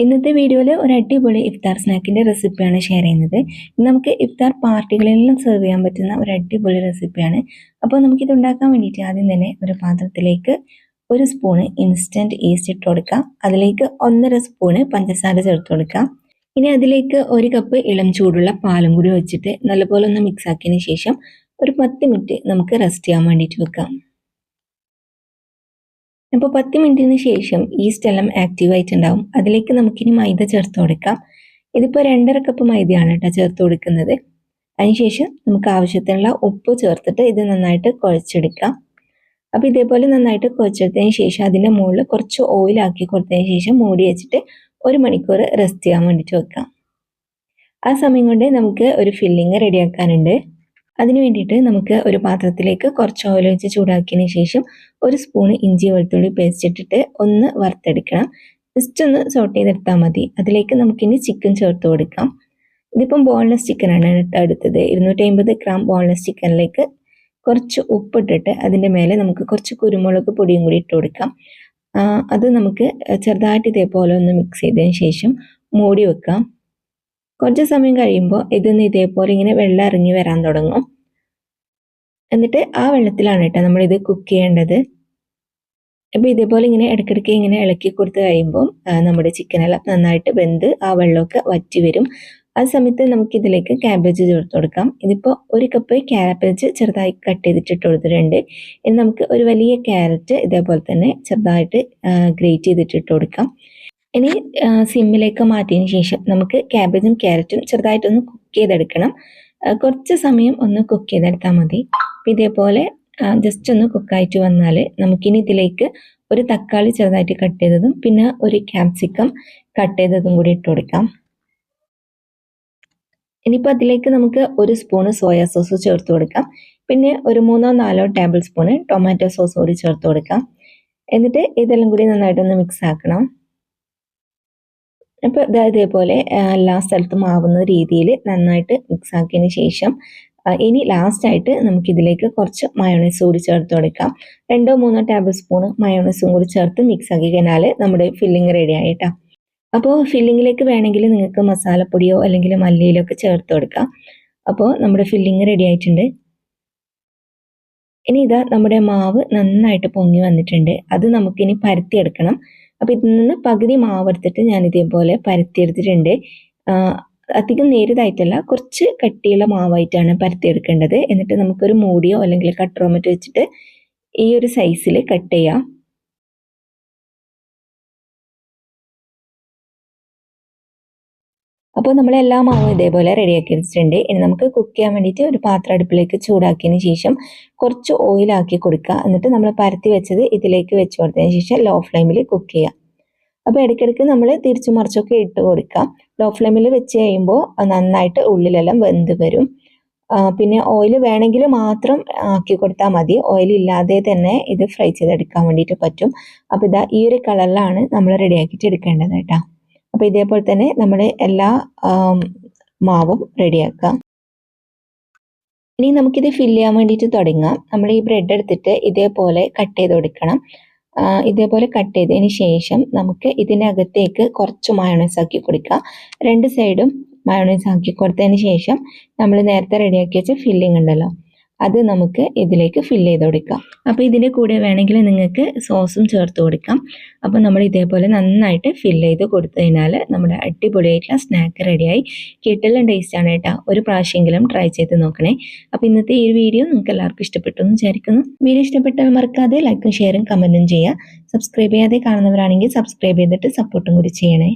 ഇന്നത്തെ വീഡിയോയിൽ ഒരു അടിപൊളി ഇഫ്താർ സ്നാക്കിന്റെ റെസിപ്പിയാണ് ഷെയർ ചെയ്യുന്നത്. നമുക്ക് ഇഫ്താർ പാർട്ടികളിലെല്ലാം സെർവ് ചെയ്യാൻ പറ്റുന്ന ഒരു അടിപൊളി റെസിപ്പിയാണ്. അപ്പോൾ നമുക്കിത് ഉണ്ടാക്കാൻ വേണ്ടിയിട്ട് ആദ്യം തന്നെ ഒരു പാത്രത്തിലേക്ക് 1 സ്പൂണ് ഇൻസ്റ്റന്റ് ഈസ്റ്റ് ഇട്ട് കൊടുക്കാം. അതിലേക്ക് 1.5 സ്പൂണ് പഞ്ചസാര ചേർത്ത് കൊടുക്കാം. ഇനി അതിലേക്ക് 1 കപ്പ് ഇളം ചൂടുള്ള പാലും കൂടി വെച്ചിട്ട് നല്ലപോലെ ഒന്ന് മിക്സ് ആക്കിയതിന് ശേഷം ഒരു 10 മിനിറ്റ് നമുക്ക് റെസ്റ്റ് ചെയ്യാൻ വേണ്ടിയിട്ട് വെക്കാം. അപ്പോൾ 10 മിനിറ്റിന് ശേഷം ഈസ്റ്റ് എല്ലാം ആക്റ്റീവ് ആയിട്ടുണ്ടാവും. അതിലേക്ക് നമുക്കിനി മൈദ ചേർത്ത് കൊടുക്കാം. ഇതിപ്പോൾ 2.5 കപ്പ് മൈദയാണ് കേട്ടോ ചേർത്ത് കൊടുക്കുന്നത്. അതിനുശേഷം നമുക്ക് ആവശ്യത്തിനുള്ള ഉപ്പ് ചേർത്തിട്ട് ഇത് നന്നായിട്ട് കുഴച്ചെടുക്കാം. അപ്പോൾ ഇതേപോലെ നന്നായിട്ട് കുഴച്ചെടുത്തതിന് ശേഷം അതിൻ്റെ മുകളിൽ കുറച്ച് ഓയിൽ ആക്കി കൊടുത്തതിന് ശേഷം മൂടി വെച്ചിട്ട് 1 മണിക്കൂർ റെസ്റ്റ് ചെയ്യാൻ വേണ്ടിയിട്ട് വെക്കാം. ആ സമയം കൊണ്ട് നമുക്ക് ഒരു ഫില്ലിങ് റെഡിയാക്കാനുണ്ട്. അതിന് വേണ്ടിയിട്ട് നമുക്ക് ഒരു പാത്രത്തിലേക്ക് കുറച്ച് ഓയിൽ വെച്ച് ചൂടാക്കിയതിന് ശേഷം 1 സ്പൂൺ ഇഞ്ചി വെളുത്തുള്ളി പേസ്റ്റ് ഇട്ടിട്ട് ഒന്ന് വറുത്തെടുക്കണം. ജസ്റ്റ് ഒന്ന് സോട്ട് ചെയ്തെടുത്താൽ മതി. അതിലേക്ക് നമുക്കിനി ചിക്കൻ ചേർത്ത് കൊടുക്കാം. ഇതിപ്പം ബോൺലെസ് ചിക്കനാണ് എടുത്തത്. 250 ഗ്രാം ബോൺലെസ് ചിക്കനിലേക്ക് കുറച്ച് ഉപ്പിട്ടിട്ട് അതിൻ്റെ മേലെ നമുക്ക് കുറച്ച് കുരുമുളക് പൊടിയും കൂടി ഇട്ട് കൊടുക്കാം. അത് നമുക്ക് ചെറുതായിട്ട് ഇതേപോലെ ഒന്ന് മിക്സ് ചെയ്തതിന് ശേഷം മൂടി വെക്കാം. കുറച്ച് സമയം കഴിയുമ്പോൾ ഇതിന്ന് ഇതേപോലെ ഇങ്ങനെ വെള്ളം ഇറങ്ങി വരാൻ തുടങ്ങും. എന്നിട്ട് ആ വെള്ളത്തിലാണ് കേട്ടോ നമ്മളിത് കുക്ക് ചെയ്യേണ്ടത്. അപ്പോൾ ഇതേപോലെ ഇങ്ങനെ ഇടയ്ക്കിടയ്ക്ക് ഇങ്ങനെ ഇളക്കി കൊടുത്ത് കഴിയുമ്പോൾ നമ്മുടെ ചിക്കനെല്ലാം നന്നായിട്ട് വെന്ത് ആ വെള്ളമൊക്കെ വറ്റി വരും. ആ സമയത്ത് നമുക്കിതിലേക്ക് ക്യാബേജ് ചേർത്ത് കൊടുക്കാം. ഇതിപ്പോൾ 1 കപ്പ് ക്യാബേജ് ചെറുതായി കട്ട് ചെയ്തിട്ട് കൊടുത്തിട്ടുണ്ട്. ഇനി നമുക്ക് ഒരു വലിയ ക്യാരറ്റ് ഇതേപോലെ തന്നെ ചെറുതായിട്ട് ഗ്രേറ്റ് ചെയ്തിട്ട് ഇട്ട് കൊടുക്കാം. ഇനി സിമ്മിലേക്ക് മാറ്റിയതിന് ശേഷം നമുക്ക് ക്യാബേജും ക്യാരറ്റും ചെറുതായിട്ടൊന്ന് കുക്ക് ചെയ്തെടുക്കണം. കുറച്ച് സമയം ഒന്ന് കുക്ക് ചെയ്തെടുത്താൽ മതി. ഇതേപോലെ ജസ്റ്റ് ഒന്ന് കുക്കായിട്ട് വന്നാൽ നമുക്കിനി ഇതിലേക്ക് ഒരു തക്കാളി ചെറുതായിട്ട് കട്ട് ചെയ്തതും പിന്നെ ഒരു ക്യാപ്സിക്കം കട്ട് ചെയ്തതും കൂടി ഇട്ട് കൊടുക്കാം. ഇനിയിപ്പോൾ അതിലേക്ക് നമുക്ക് 1 സ്പൂണ് സോയാ സോസ് ചേർത്ത് കൊടുക്കാം. പിന്നെ ഒരു 3-4 ടേബിൾ സ്പൂണ് ടൊമാറ്റോ സോസ് കൂടി ചേർത്ത് കൊടുക്കാം. എന്നിട്ട് ഇതെല്ലാം കൂടി നന്നായിട്ടൊന്ന് മിക്സ് ആക്കണം. അപ്പോൾ ഇതേപോലെ എല്ലാ സ്ഥലത്തും ആവുന്ന രീതിയിൽ നന്നായിട്ട് മിക്സ് ആക്കിയതിന് ശേഷം ഇനി ലാസ്റ്റായിട്ട് നമുക്കിതിലേക്ക് കുറച്ച് മയോണൈസ് കൂടി ചേർത്ത് കൊടുക്കാം. 2-3 ടേബിൾ സ്പൂണ് മയോണൈസും കൂടി ചേർത്ത് മിക്സ് ആക്കി കഴിഞ്ഞാൽ നമ്മുടെ ഫില്ലിങ് റെഡി ആയിട്ടാ. അപ്പോൾ ഫില്ലിങ്ങിലേക്ക് വേണമെങ്കിൽ നിങ്ങൾക്ക് മസാലപ്പൊടിയോ അല്ലെങ്കിൽ മല്ലിയിലോ ഒക്കെ ചേർത്ത് കൊടുക്കാം. അപ്പോൾ നമ്മുടെ ഫില്ലിങ് റെഡി ആയിട്ടുണ്ട്. ഇനി ഇതാ നമ്മുടെ മാവ് നന്നായിട്ട് പൊങ്ങി വന്നിട്ടുണ്ട്. അത് നമുക്കിനി പരത്തിയെടുക്കണം. അപ്പോൾ ഇതിൽ നിന്ന് പകുതി മാവ് എടുത്തിട്ട് ഞാൻ ഇതേപോലെ പരത്തിയെടുത്തിട്ടുണ്ട്. അധികം നേരിയതായിട്ടല്ല, കുറച്ച് കട്ടിയുള്ള മാവായിട്ടാണ് പരത്തിയെടുക്കേണ്ടത്. എന്നിട്ട് നമുക്കൊരു മൂടിയോ അല്ലെങ്കിൽ കട്ടറോ മറ്റോ വെച്ചിട്ട് ഈ ഒരു സൈസിൽ കട്ട് ചെയ്യാം. അപ്പോൾ നമ്മൾ എല്ലാ മാവും ഇതേപോലെ റെഡിയാക്കി വെച്ചിട്ടുണ്ട്. ഇനി നമുക്ക് കുക്ക് ചെയ്യാൻ വേണ്ടിയിട്ട് ഒരു പാത്രം അടുപ്പിലേക്ക് ചൂടാക്കിയതിന് ശേഷം കുറച്ച് ഓയിലാക്കി കൊടുക്കുക. എന്നിട്ട് നമ്മൾ പരത്തി വെച്ചത് ഇതിലേക്ക് വെച്ച് കൊടുത്തതിന് ശേഷം ലോ ഫ്ലെയിമിൽ കുക്ക് ചെയ്യാം. അപ്പോൾ ഇടയ്ക്കിടയ്ക്ക് നമ്മൾ തിരിച്ചു മറിച്ചൊക്കെ ഇട്ട് കൊടുക്കാം. ലോ ഫ്ലെയിമിൽ വെച്ച് കഴിയുമ്പോൾ നന്നായിട്ട് ഉള്ളിലെല്ലാം വെന്ത് വരും. പിന്നെ ഓയിൽ വേണമെങ്കിൽ മാത്രം ആക്കി കൊടുത്താൽ മതി. ഓയിൽ ഇല്ലാതെ തന്നെ ഇത് ഫ്രൈ ചെയ്തെടുക്കാൻ വേണ്ടിയിട്ട് പറ്റും. അപ്പോൾ ഇതാ ഈ ഒരു കളറിലാണ് നമ്മൾ റെഡിയാക്കിയിട്ട് എടുക്കേണ്ടത് കേട്ടോ. അപ്പോൾ ഇതേപോലെ തന്നെ നമ്മൾ എല്ലാ മാവും റെഡിയാക്കാം. ഇനി നമുക്കിത് ഫില്ല് ചെയ്യാൻ വേണ്ടിയിട്ട് തുടങ്ങാം. നമ്മൾ ഈ ബ്രെഡ് എടുത്തിട്ട് ഇതേപോലെ കട്ട് ചെയ്ത് കൊടുക്കണം. ഇതേപോലെ കട്ട് ചെയ്തതിന് ശേഷം നമുക്ക് ഇതിനകത്തേക്ക് കുറച്ച് മയോണൈസ് ആക്കി കൊടുക്കാം. 2 സൈഡും മയോണൈസ് ആക്കി കൊടുത്തതിന് ശേഷം നമ്മൾ നേരത്തെ റെഡിയാക്കി വെച്ച ഫില്ലിംഗ് ഉണ്ടല്ലോ, അത് നമുക്ക് ഇതിലേക്ക് ഫില്ല് ചെയ്ത് കൊടുക്കാം. അപ്പോൾ ഇതിൻ്റെ കൂടെ വേണമെങ്കിൽ നിങ്ങൾക്ക് സോസും ചേർത്ത് കൊടുക്കാം. അപ്പോൾ നമ്മൾ ഇതേപോലെ നന്നായിട്ട് ഫില്ല് ചെയ്ത് കൊടുത്തു കഴിഞ്ഞാൽ നമ്മുടെ അടിപൊളിയായിട്ടുള്ള സ്നാക്ക് റെഡിയായി. കിട്ടലും ടേസ്റ്റാണ് കേട്ടോ. ഒരു പ്രാവശ്യമെങ്കിലും ട്രൈ ചെയ്ത് നോക്കണേ. അപ്പോൾ ഇന്നത്തെ ഈ വീഡിയോ നിങ്ങൾക്ക് എല്ലാവർക്കും ഇഷ്ടപ്പെട്ടു എന്ന് വിചാരിക്കുന്നു. വീഡിയോ ഇഷ്ടപ്പെട്ടാൽ മറക്കാതെ ലൈക്കും ഷെയറും കമൻറ്റും ചെയ്യുക. സബ്സ്ക്രൈബ് ചെയ്യാതെ കാണുന്നവരാണെങ്കിൽ സബ്സ്ക്രൈബ് ചെയ്തിട്ട് സപ്പോർട്ടും കൂടി ചെയ്യണേ.